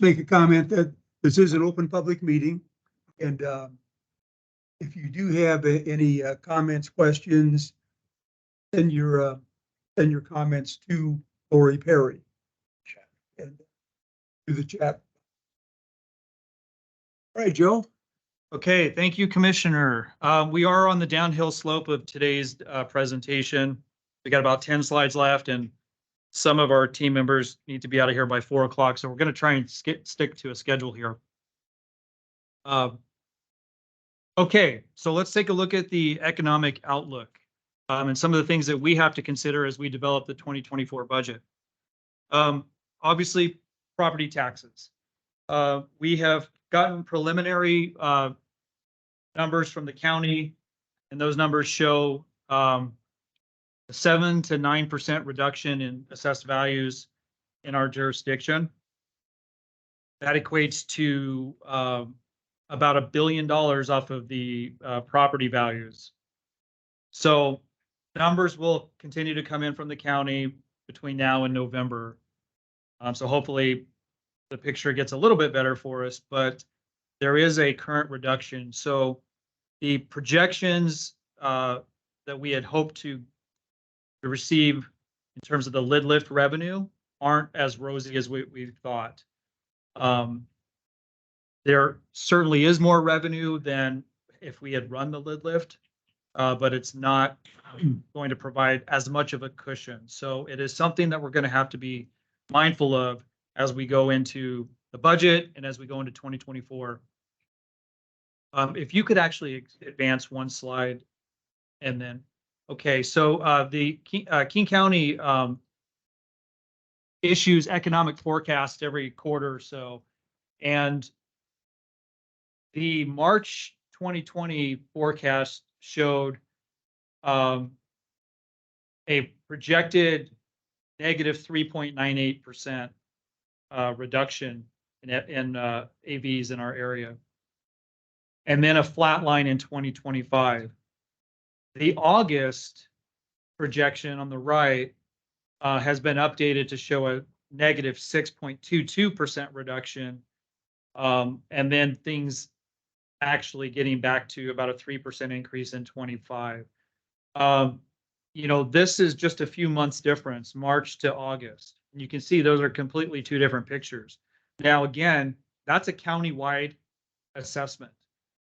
make a comment that this is an open public meeting. And if you do have any comments, questions, send your comments to Lori Perry. And to the chat. All right, Joe. Okay, thank you, Commissioner. We are on the downhill slope of today's presentation. We got about 10 slides left, and some of our team members need to be out of here by 4 o'clock. So we're going to try and stick to a schedule here. Okay, so let's take a look at the economic outlook and some of the things that we have to consider as we develop the 2024 budget. Obviously, property taxes. We have gotten preliminary numbers from the county, and those numbers show a 7 to 9% reduction in assessed values in our jurisdiction. That equates to about $1 billion off of the property values. So numbers will continue to come in from the county between now and November. So hopefully the picture gets a little bit better for us, but there is a current reduction. So the projections that we had hoped to receive in terms of the lid lift revenue aren't as rosy as we thought. There certainly is more revenue than if we had run the lid lift, but it's not going to provide as much of a cushion. So it is something that we're going to have to be mindful of as we go into the budget and as we go into 2024. If you could actually advance one slide and then, okay, so the King County issues economic forecast every quarter or so, and the March 2020 forecast showed a projected negative 3.98% reduction in AVs in our area, and then a flat line in 2025. The August projection on the right has been updated to show a negative 6.22% reduction, and then things actually getting back to about a 3% increase in 25. You know, this is just a few months difference, March to August. You can see those are completely two different pictures. Now, again, that's a county-wide assessment.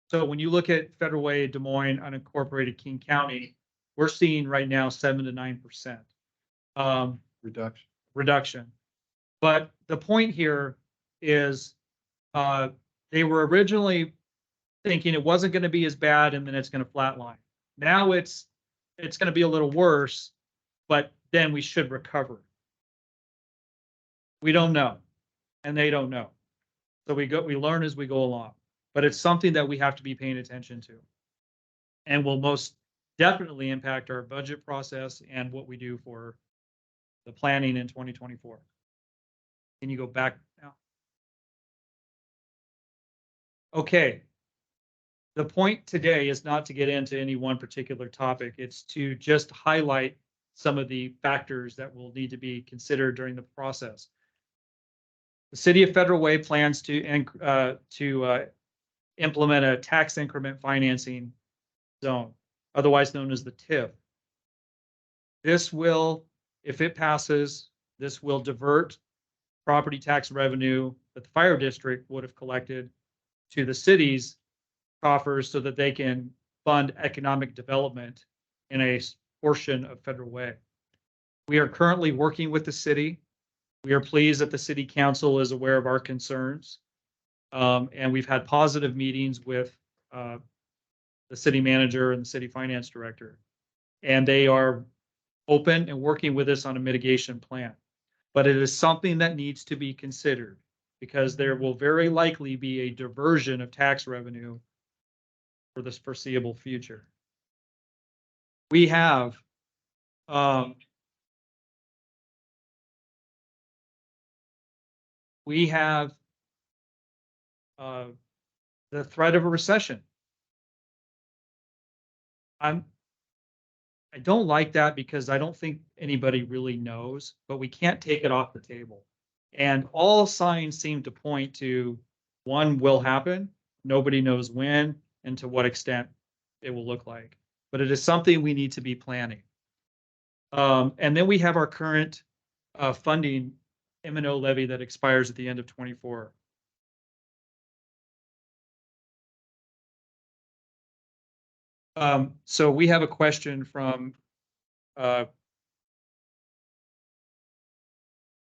So when you look at Federal Way, Des Moines, unincorporated King County, we're seeing right now 7 to 9% reduction. But the point here is they were originally thinking it wasn't going to be as bad and then it's going to flatline. Now it's going to be a little worse, but then we should recover. We don't know, and they don't know. So we learn as we go along, but it's something that we have to be paying attention to, and will most definitely impact our budget process and what we do for the planning in 2024. Can you go back now? Okay. The point today is not to get into any one particular topic. It's to just highlight some of the factors that will need to be considered during the process. The City of Federal Way plans to implement a tax increment financing zone, otherwise known as the TIF. This will, if it passes, this will divert property tax revenue that the fire district would have collected to the city's coffers so that they can fund economic development in a portion of Federal Way. We are currently working with the city. We are pleased that the city council is aware of our concerns. And we've had positive meetings with the city manager and the city finance director. And they are open and working with us on a mitigation plan. But it is something that needs to be considered because there will very likely be a diversion of tax revenue for this foreseeable future. We have the threat of a recession. I don't like that because I don't think anybody really knows, but we can't take it off the table. And all signs seem to point to one will happen. Nobody knows when and to what extent it will look like, but it is something we need to be planning. And then we have our current funding M&O levy that expires at the end of 24. So we have a question from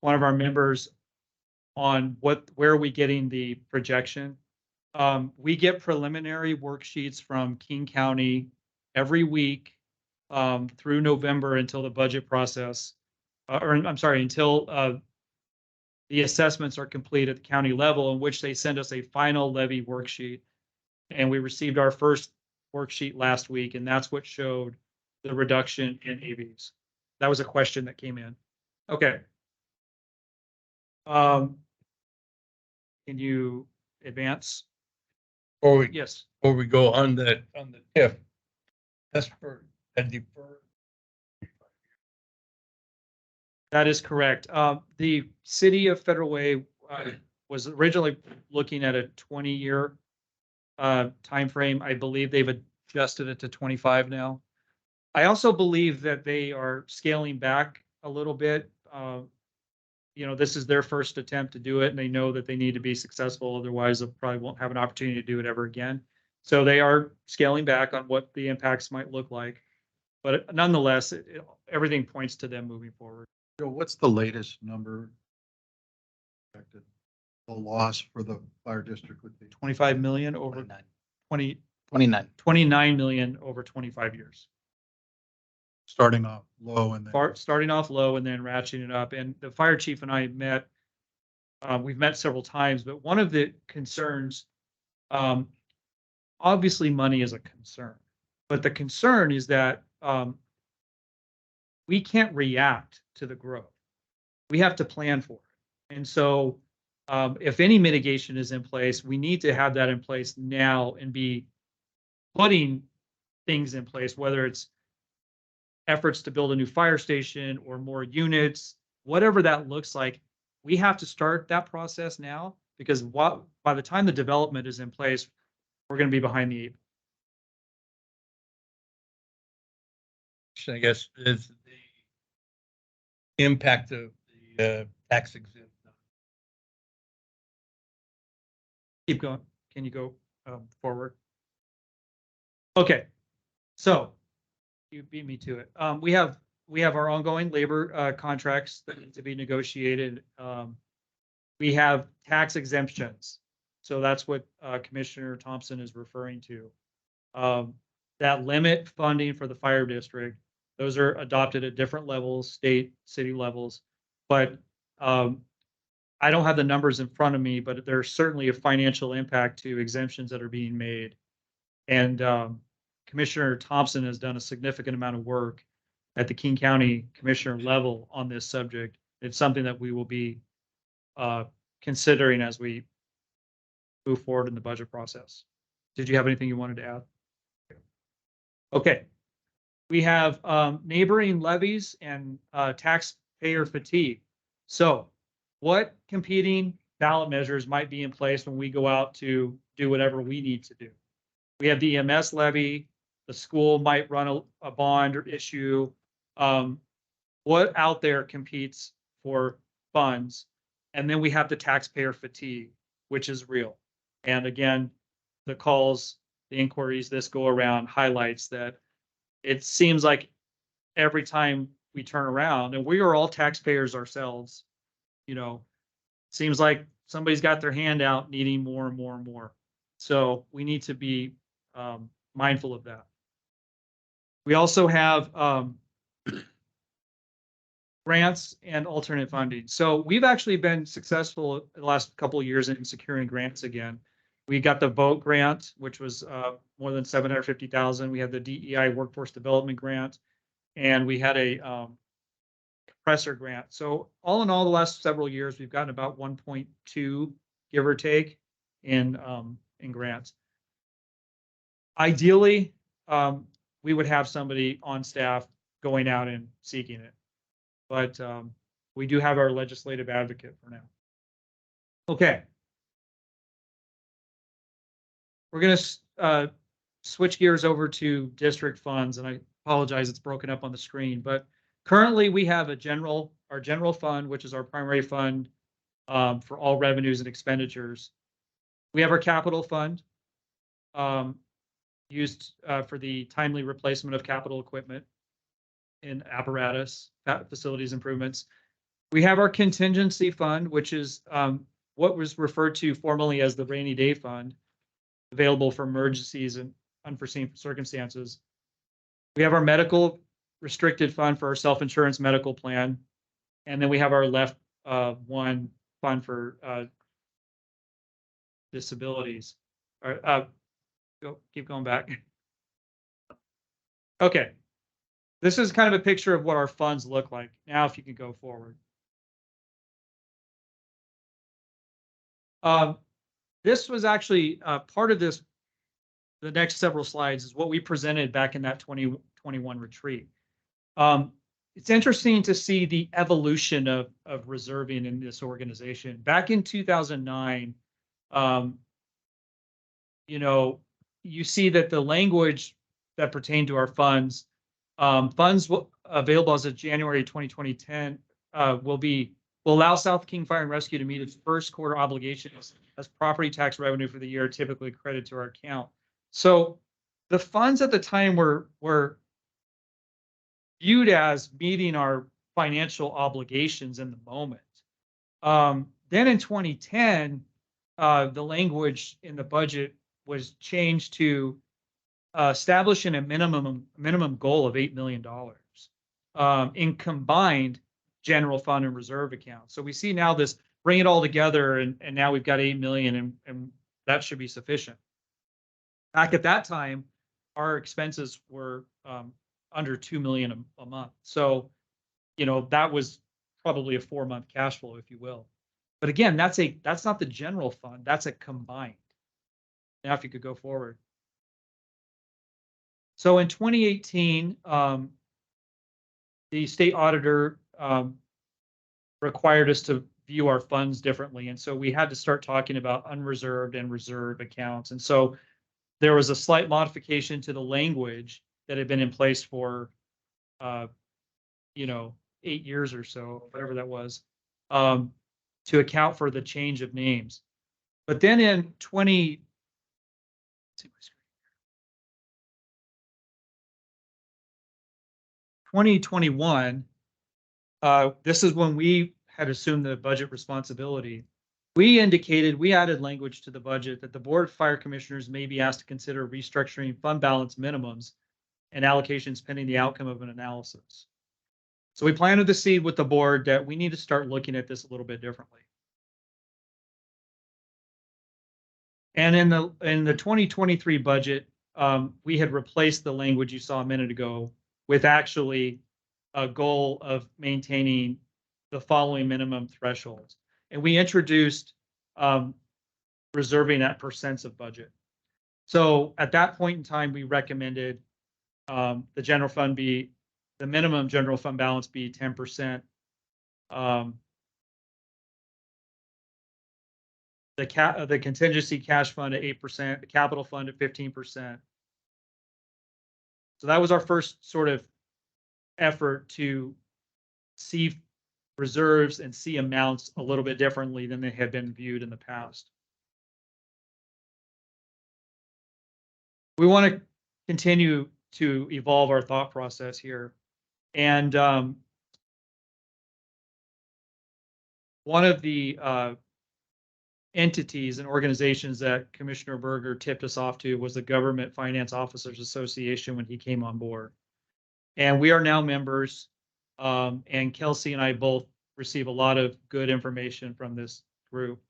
one of our members on where are we getting the projection? We get preliminary worksheets from King County every week through November until the budget process, or I'm sorry, until the assessments are complete at the county level, in which they send us a final levy worksheet. And we received our first worksheet last week, and that's what showed the reduction in AVs. That was a question that came in. Okay. Can you advance? Yes. Before we go on the TIF, that's for a deferred. That is correct. The city of Federal Way was originally looking at a 20-year timeframe. I believe they've adjusted it to 25 now. I also believe that they are scaling back a little bit. This is their first attempt to do it, and they know that they need to be successful. Otherwise, they probably won't have an opportunity to do it ever again. So they are scaling back on what the impacts might look like. But nonetheless, everything points to them moving forward. So what's the latest number? The loss for the fire district would be 25 million over 29. 29 million over 25 years. starting off low and then. Starting off low and then ratcheting it up. And the fire chief and I met, we've met several times, but one of the concerns, obviously money is a concern, but the concern is that we can't react to the growth. We have to plan for it. And so if any mitigation is in place, we need to have that in place now and be putting things in place, whether it's efforts to build a new fire station or more units, whatever that looks like. We have to start that process now, because by the time the development is in place, we're going to be behind the 8. I guess is the impact of the tax exempt. Keep going. Can you go forward? Okay, so you beat me to it. We have our ongoing labor contracts that need to be negotiated. We have tax exemptions, so that's what Commissioner Thompson is referring to. That limit funding for the fire district. Those are adopted at different levels, state, city levels, but I don't have the numbers in front of me, but there's certainly a financial impact to exemptions that are being made. And Commissioner Thompson has done a significant amount of work at the King County Commissioner level on this subject. It's something that we will be considering as we move forward in the budget process. Did you have anything you wanted to add? Okay. We have neighboring levies and taxpayer fatigue. So what competing ballot measures might be in place when we go out to do whatever we need to do? We have the EMS levy. The school might run a bond or issue. What out there competes for funds? And then we have the taxpayer fatigue, which is real. And again, the calls, the inquiries this go around highlights that it seems like every time we turn around, and we are all taxpayers ourselves, seems like somebody's got their hand out needing more and more and more. So we need to be mindful of that. We also have grants and alternate funding. So we've actually been successful in the last couple of years in securing grants again. We got the VOTE grant, which was more than $750,000. We had the DEI Workforce Development Grant, and we had a compressor grant. So all in all, the last several years, we've gotten about 1.2, give or take, in grants. Ideally, we would have somebody on staff going out and seeking it, but We do have our legislative advocate for now. Okay. We're gonna switch gears over to district funds, and I apologize, it's broken up on the screen, but currently we have our general fund, which is our primary fund for all revenues and expenditures. We have our capital fund used for the timely replacement of capital equipment in apparatus, facilities improvements. We have our contingency fund, which is what was referred to formerly as the rainy day fund, available for emergencies and unforeseen circumstances. We have our medical restricted fund for our self-insurance medical plan. And then we have our left one fund for disabilities. Keep going back. Okay. This is kind of a picture of what our funds look like. Now, if you can go forward. This was actually part of this. The next several slides is what we presented back in that 2021 retreat. It's interesting to see the evolution of reserving in this organization. Back in 2009, you see that the language that pertained to our funds available as of January 2010 will allow South King Fire and Rescue to meet its first quarter obligations as property tax revenue for the year typically credited to our account. So the funds at the time were viewed as meeting our financial obligations in the moment. Then in 2010, the language in the budget was changed to establishing a minimum goal of $8 million in combined general fund and reserve accounts. So we see now this, bring it all together, and now we've got 8 million, and that should be sufficient. Back at that time, our expenses were under 2 million a month. So, that was probably a 4-month cash flow, if you will. But again, that's not the general fund, that's a combined. Now, if you could go forward. So in 2018, the state auditor required us to view our funds differently. And so we had to start talking about unreserved and reserved accounts. And so there was a slight modification to the language that had been in place for, 8 years or so, whatever that was, to account for the change of names. But then in 2021, this is when we had assumed the budget responsibility. We added language to the budget that the Board of Fire Commissioners may be asked to consider restructuring fund balance minimums and allocations pending the outcome of an analysis. So we planted the seed with the board that we need to start looking at this a little bit differently. And in the 2023 budget, we had replaced the language you saw a minute ago with actually a goal of maintaining the following minimum thresholds. And we introduced reserving at percents of budget. So at that point in time, we recommended the minimum general fund balance be 10%. The contingency cash fund at 8%, the capital fund at 15%. So that was our first sort of effort to see reserves and see amounts a little bit differently than they had been viewed in the past. We want to continue to evolve our thought process here. And one of the entities and organizations that Commissioner Berger tipped us off to was the Government Finance Officers Association when he came on board. And we are now members, and Kelsey and I both receive a lot of good information from this group.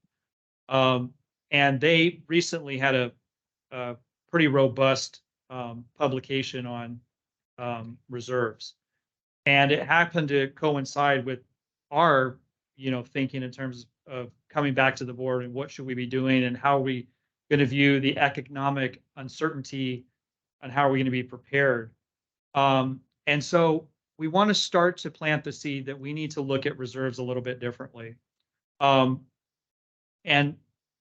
And they recently had a pretty robust publication on reserves. And it happened to coincide with our, thinking in terms of coming back to the board and what should we be doing and how are we going to view the economic uncertainty and how are we going to be prepared. And so we want to start to plant the seed that we need to look at reserves a little bit differently. Um, and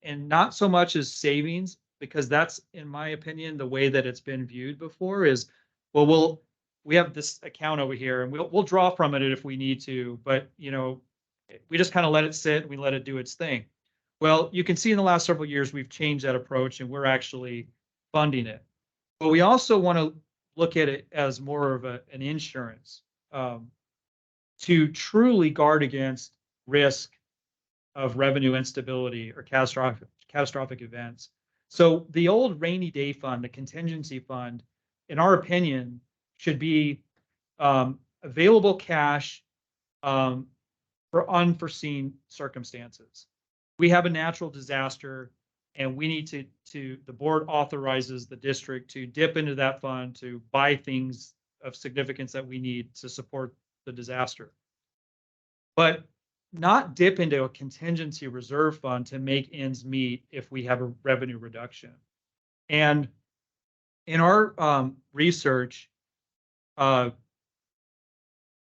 not so much as savings, because that's, in my opinion, the way that it's been viewed before is, well, we have this account over here and we'll draw from it if we need to, but you know, we just kind of let it sit and we let it do its thing. Well, you can see in the last several years, we've changed that approach and we're actually funding it. But we also want to look at it as more of an insurance to truly guard against risk of revenue instability or catastrophic events. So the old rainy day fund, the contingency fund, in our opinion, should be available cash for unforeseen circumstances. We have a natural disaster and we need to the board authorizes the district to dip into that fund to buy things of significance that we need to support the disaster. But not dip into a contingency reserve fund to make ends meet if we have a revenue reduction. And in our research,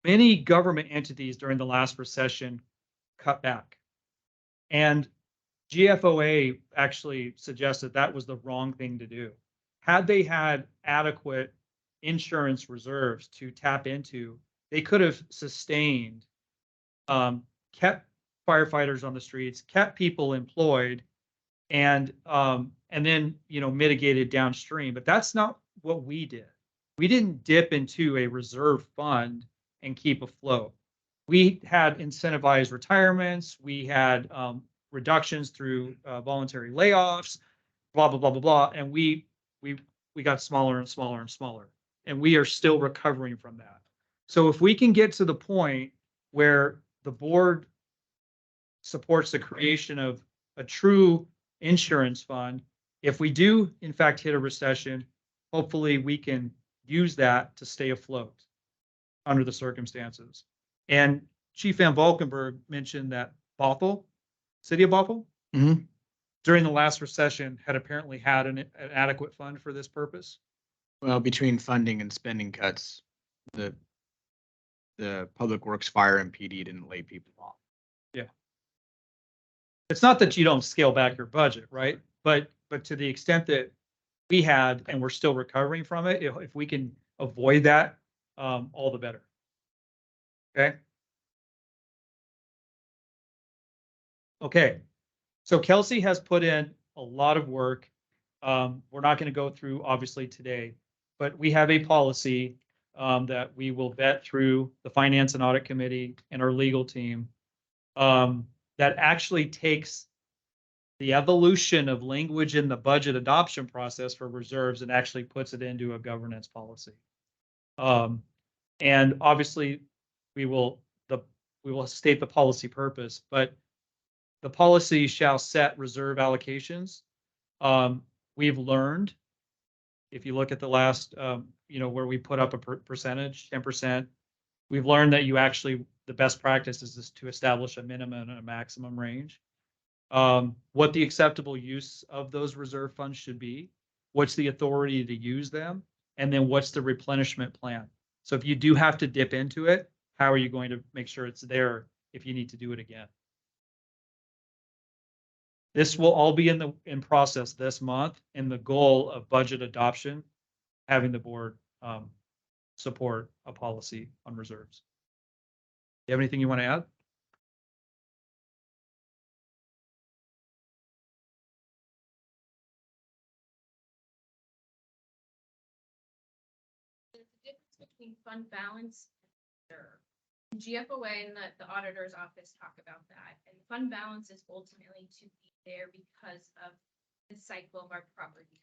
many government entities during the last recession cut back. And GFOA actually suggested that was the wrong thing to do. Had they had adequate insurance reserves to tap into, they could have sustained, kept firefighters on the streets, kept people employed, and then, you know, mitigated downstream. But that's not what we did. We didn't dip into a reserve fund and keep afloat. We had incentivized retirements. We had reductions through voluntary layoffs, blah, blah, blah, blah, blah. And we got smaller and smaller and smaller. And we are still recovering from that. So if we can get to the point where the board supports the creation of a true insurance fund, if we do in fact hit a recession, hopefully we can use that to stay afloat under the circumstances. And Chief Van Valkenburg mentioned that Bothell, City of Bothell, during the last recession had apparently had an adequate fund for this purpose. Well, between funding and spending cuts, the Public Works, Fire, and PD didn't lay people off. It's not that you don't scale back your budget, right? But to the extent that we had and we're still recovering from it, if we can avoid that, all the better. Okay. Okay. So Kelsey has put in a lot of work. We're not going to go through obviously today, but we have a policy that we will vet through the Finance and Audit Committee and our legal team that actually takes the evolution of language in the budget adoption process for reserves and actually puts it into a governance policy. And obviously we will state the policy purpose, but the policy shall set reserve allocations. We've learned, if you look at the last, where we put up a percentage, 10%, we've learned that the best practice is to establish a minimum and a maximum range. What the acceptable use of those reserve funds should be, what's the authority to use them, and then what's the replenishment plan. So if you do have to dip into it, how are you going to make sure it's there if you need to do it again? This will all be in process this month, and the goal of budget adoption, having the board support a policy on reserves. You have anything you want to add? There's a difference between fund balance and reserve. GFOA and the auditor's office talk about that. And fund balance is ultimately to be there because of the cycle of our property.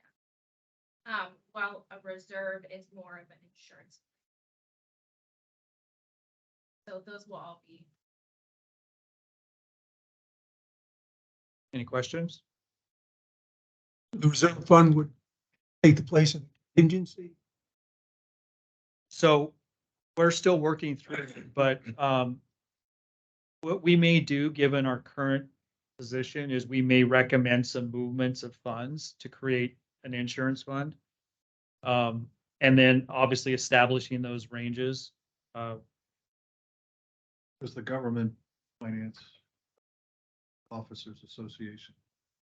While a reserve is more of an insurance. So those will all be. Any questions? The reserve fund would take the place of contingency. So we're still working through it, but what we may do, given our current position, is we may recommend some movements of funds to create an insurance fund. And then obviously establishing those ranges Does the Government Finance Officers Association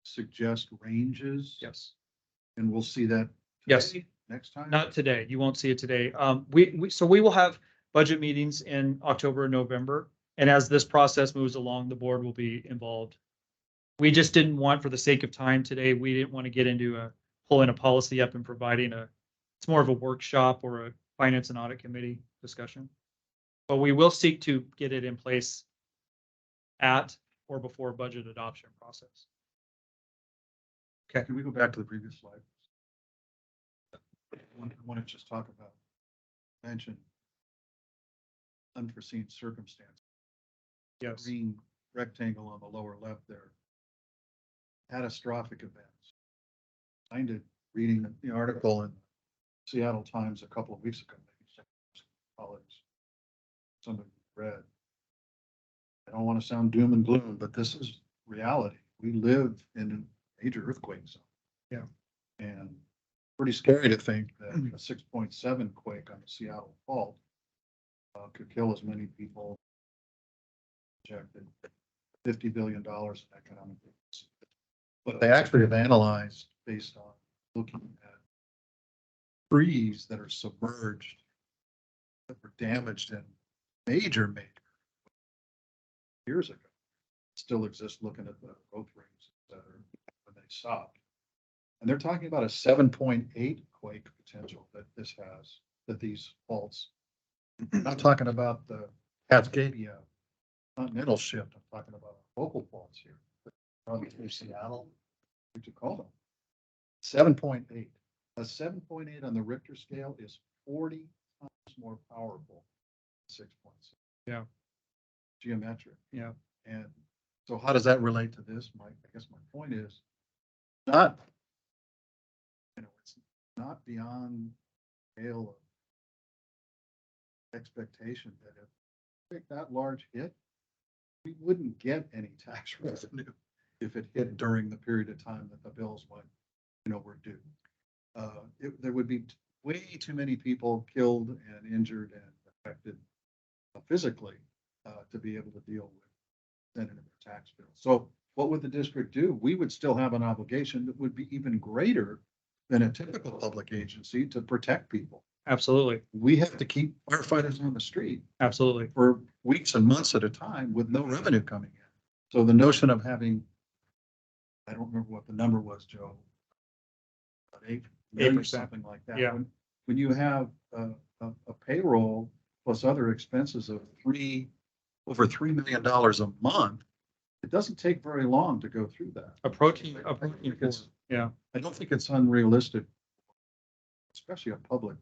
suggest ranges? Yes. And we'll see that Yes. today, next time? Not today. You won't see it today. So we will have budget meetings in October and November. And as this process moves along, the board will be involved. We just didn't want, for the sake of time today, we didn't want to get into pulling a policy up and providing it's more of a workshop or a finance and audit committee discussion. But we will seek to get it in place at or before budget adoption process. Can we go back to the previous slide? I want to just talk about, mention unforeseen circumstances. Yes. Green rectangle on the lower left there. Catastrophic events. I did reading the article in Seattle Times a couple of weeks ago. Maybe some colleagues, some of you read. I don't want to sound doom and gloom, but this is reality. We live in a major earthquake zone. Yeah. And pretty scary to think that a 6.7 quake on the Seattle fault could kill as many people. Projected $50 billion in economic loss. But they actually have analyzed based on looking at trees that are submerged, that were damaged in major years ago. Still exist looking at the growth rates that are when they stopped. And they're talking about a 7.8 quake potential that this has, that these faults. I'm not talking about the Cascadia continental shift. I'm talking about local faults here. Probably through Seattle. What you call them? 7.8. A 7.8 on the Richter scale is 40 times more powerful than 6.6. Yeah. Geometric. Yeah. And so how does that relate to this, Mike? I guess my point is not, it's not beyond scale of expectation that if we take that large hit, we wouldn't get any tax revenue if it hit during the period of time that the bills went, were due. There would be way too many people killed and injured and affected physically to be able to deal with sending a tax bill. So what would the district do? We would still have an obligation that would be even greater than a typical public agency to protect people. Absolutely. We have to keep firefighters on the street Absolutely. for weeks and months at a time with no revenue coming in. So the notion of having, I don't remember what the number was, Joe. 8%, something like that. Yeah. When you have a payroll plus other expenses of over $3 million a month, it doesn't take very long to go through that. Approaching Yeah. I don't think it's unrealistic, especially a public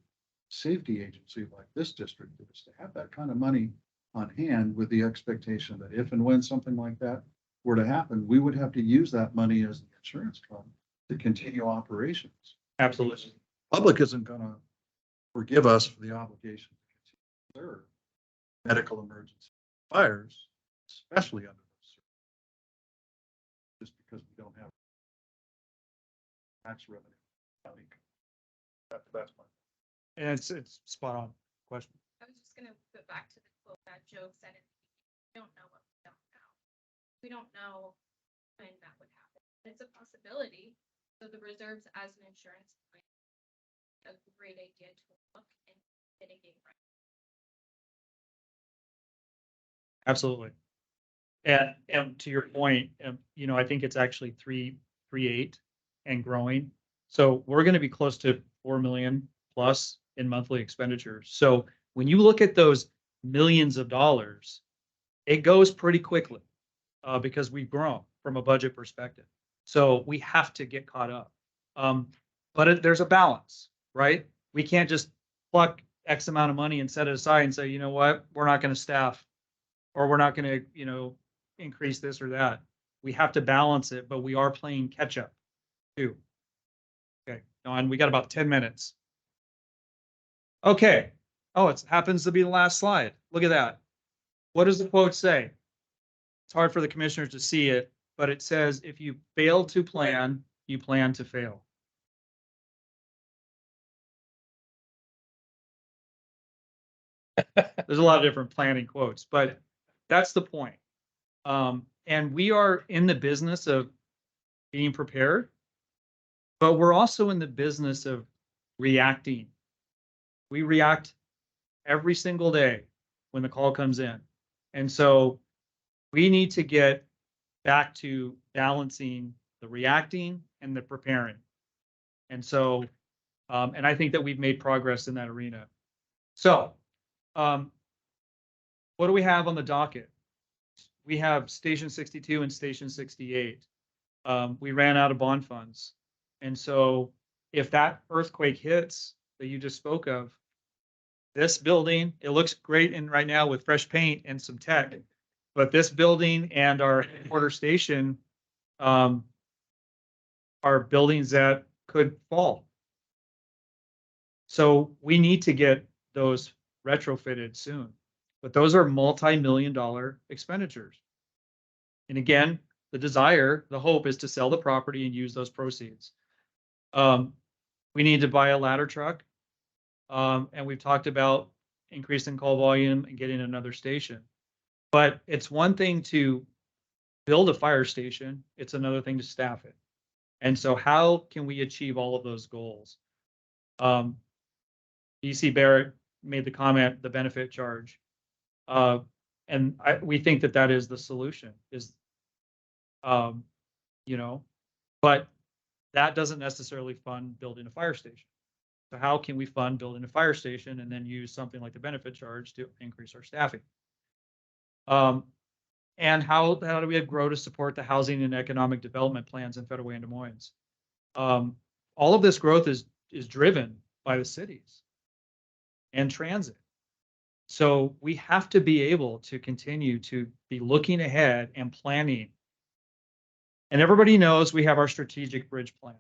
safety agency like this district, is to have that kind of money on hand with the expectation that if and when something like that were to happen, we would have to use that money as the insurance fund to continue operations. Absolutely. Public isn't going to forgive us for the obligation to continue to serve medical emergency fires, especially under those circumstances, just because we don't have tax revenue. That's my. And it's spot on question. I was just gonna go back to the quote that Joe said, we don't know what we don't know. We don't know when that would happen. It's a possibility. So the reserves as an insurance plan, a great idea to look and mitigate risk. Absolutely. And to your point, I think it's actually 3.8 and growing. So we're going to be close to 4 million plus in monthly expenditures. So when you look at those millions of dollars, it goes pretty quickly because we've grown from a budget perspective. So we have to get caught up. But there's a balance, right? We can't just pluck X amount of money and set it aside and say, you know what, we're not going to staff or we're not going to, increase this or that. We have to balance it, but we are playing catch up too. Okay, Don, we got about 10 minutes. Okay. Oh, it happens to be the last slide. Look at that. What does the quote say? It's hard for the commissioners to see it, but it says, if you fail to plan, you plan to fail. There's a lot of different planning quotes, but that's the point. And we are in the business of being prepared, but we're also in the business of reacting. We react every single day when the call comes in. And so we need to get back to balancing the reacting and the preparing. And so, and I think that we've made progress in that arena. So, what do we have on the docket? We have Station 62 and Station 68. We ran out of bond funds. And so if that earthquake hits that you just spoke of, this building, it looks great in right now with fresh paint and some tech, but this building and our headquarters station are buildings that could fall. So we need to get those retrofitted soon, but those are multi-million-dollar expenditures. And again, the desire, the hope is to sell the property and use those proceeds. We need to buy a ladder truck. And we've talked about increasing call volume and getting another station. But it's one thing to build a fire station. It's another thing to staff it. And so how can we achieve all of those goals? DC Barrett made the comment, the benefit charge. And we think that that is the solution is, you know, but that doesn't necessarily fund building a fire station. So how can we fund building a fire station and then use something like the benefit charge to increase our staffing? And how do we grow to support the housing and economic development plans in Federal Way and Des Moines? All of this growth is driven by the cities and transit. So we have to be able to continue to be looking ahead and planning. And everybody knows we have our strategic bridge plan.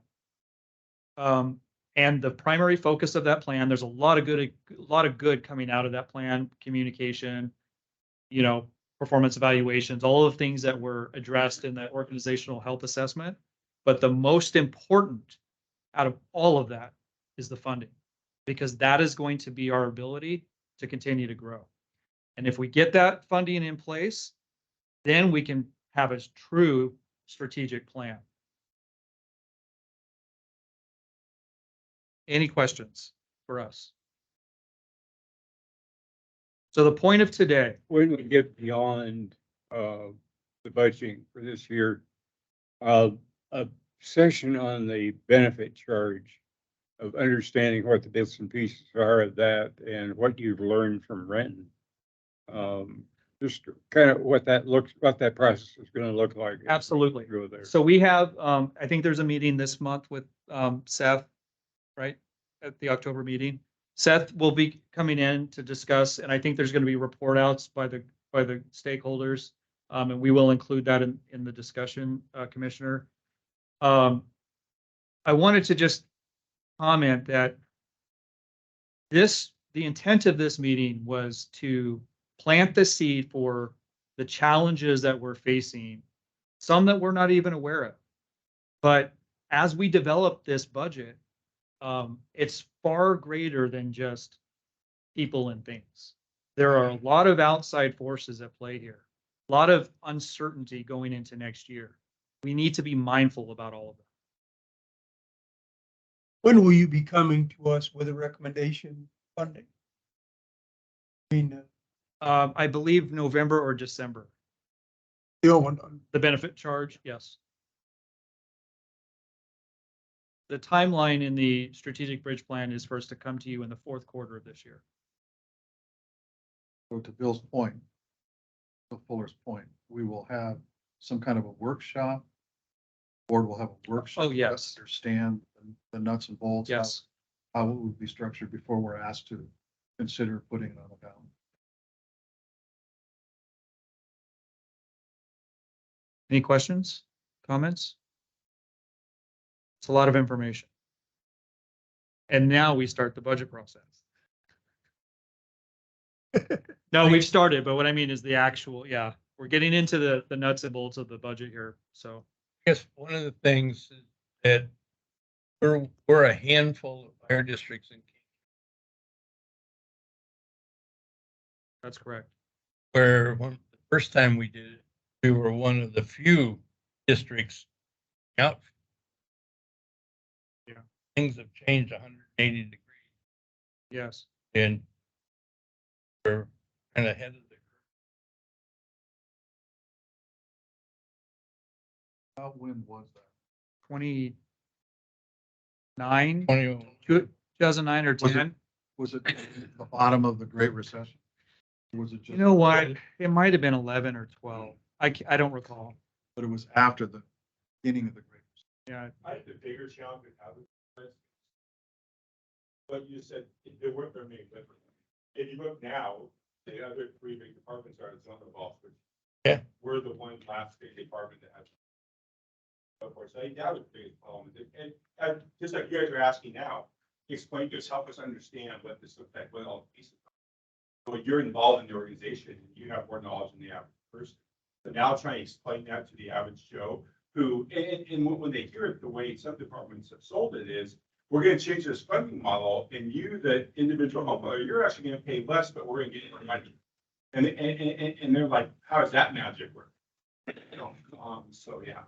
And the primary focus of that plan, there's a lot of good coming out of that plan, communication, you know, performance evaluations, all of the things that were addressed in the organizational health assessment. But the most important out of all of that is the funding, because that is going to be our ability to continue to grow. And if we get that funding in place, then we can have a true strategic plan. Any questions for us? So the point of today, When we get beyond the budgeting for this year, a session on the benefit charge of understanding what the bits and pieces are of that and what you've learned from Renton. Just kind of what that process is going to look like. absolutely. Go there. So we have, I think there's a meeting this month with Seth, right? At the October meeting. Seth will be coming in to discuss, and I think there's going to be report outs by the stakeholders. And we will include that in the discussion, Commissioner. I wanted to just comment that the intent of this meeting was to plant the seed for the challenges that we're facing, some that we're not even aware of. But as we develop this budget, it's far greater than just people and things. There are a lot of outside forces at play here, a lot of uncertainty going into next year. We need to be mindful about all of that. When will you be coming to us with a recommendation funding? I mean, I believe November or December. the The benefit charge, yes. The timeline in the strategic bridge plan is for us to come to you in the fourth quarter of this year. So to Bill's point, to Fuller's point, we will have some kind of a workshop. Board will have a workshop. Oh, yes. To understand the nuts and bolts. Yes. How it would be structured before we're asked to consider putting it on the ballot. Any questions, comments? It's a lot of information. And now we start the budget process. No, we've started, but what I mean is the actual, yeah, we're getting into the nuts and bolts of the budget here, so. I guess one of the things that we're a handful of fire districts in That's correct. Where the first time we did it, we were one of the few districts out. Yeah. Things have changed 180 degrees Yes. and we're kind of ahead of the When was that? 29, curve. 2009 or Was it- 10. Was it the bottom of the Great Recession? Or was it just? You know what? It might have been 11 or 12. I don't recall. But it was after the beginning of the Great Recession. Yeah. I think the bigger challenge with how what you said, there weren't very many different. If you look now, the other three big departments are zone of all. Yeah. We're the one last big department that has. So forth. So I think that was the biggest problem. And just like you guys are asking now, explain to us, help us understand what this affect, what all the pieces are. So you're involved in the organization, and you have more knowledge than the average person. So now trying to explain that to the average Joe, who, and when they hear it, the way some departments have sold it is, we're gonna change this funding model, and you, the individual homeowner, you're actually gonna pay less, but we're gonna get more money. And they're like, how does that magic work? So yeah,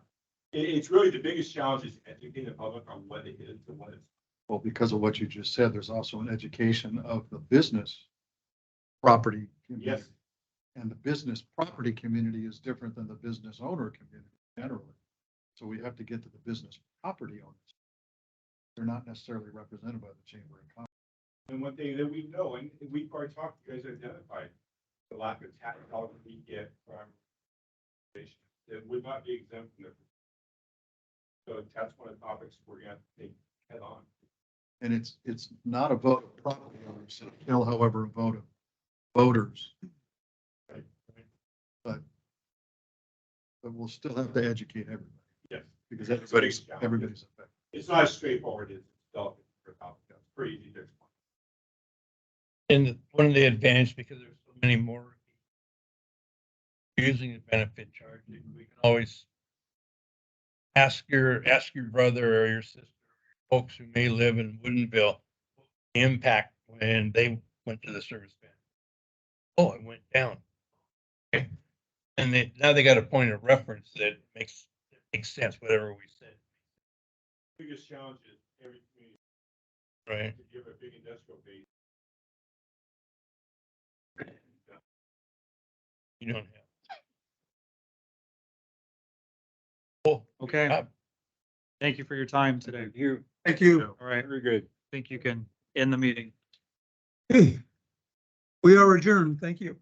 it's really the biggest challenge is educating the public on what it is and what it's. Well, because of what you just said, there's also an education of the business property. community. Yes, And the business property community is different than the business owner community generally. So we have to get to the business property owners. They're not necessarily represented by the Chamber of Commerce. and one thing that we know, and we've already talked, you guys identified the lack of tax dollars we get from that would not be exempt from the. So that's one of the topics we're gonna take head on. And it's not a vote of property owners, it's still, however, a vote of voters. Right. But we'll still have to educate everybody. Yes. Because Everybody's- everybody's affected. It's not as straightforward as developing for topic. It's pretty easy to explain. And one of the advantages, because there's so many more using the benefit charge, we can always ask your brother or your sister, folks who may live in Woodinville, the impact when they went to the service ban. Oh, it went down. Okay. And now they got a point of reference that makes sense, whatever we said, Biggest challenge is every community, right? if you have a big industrial base. You don't have. Oh, Okay. Thank you for your time today. Thank you. Thank you. All right. Very good. Think you can end the meeting. Hey, we are adjourned. Thank you.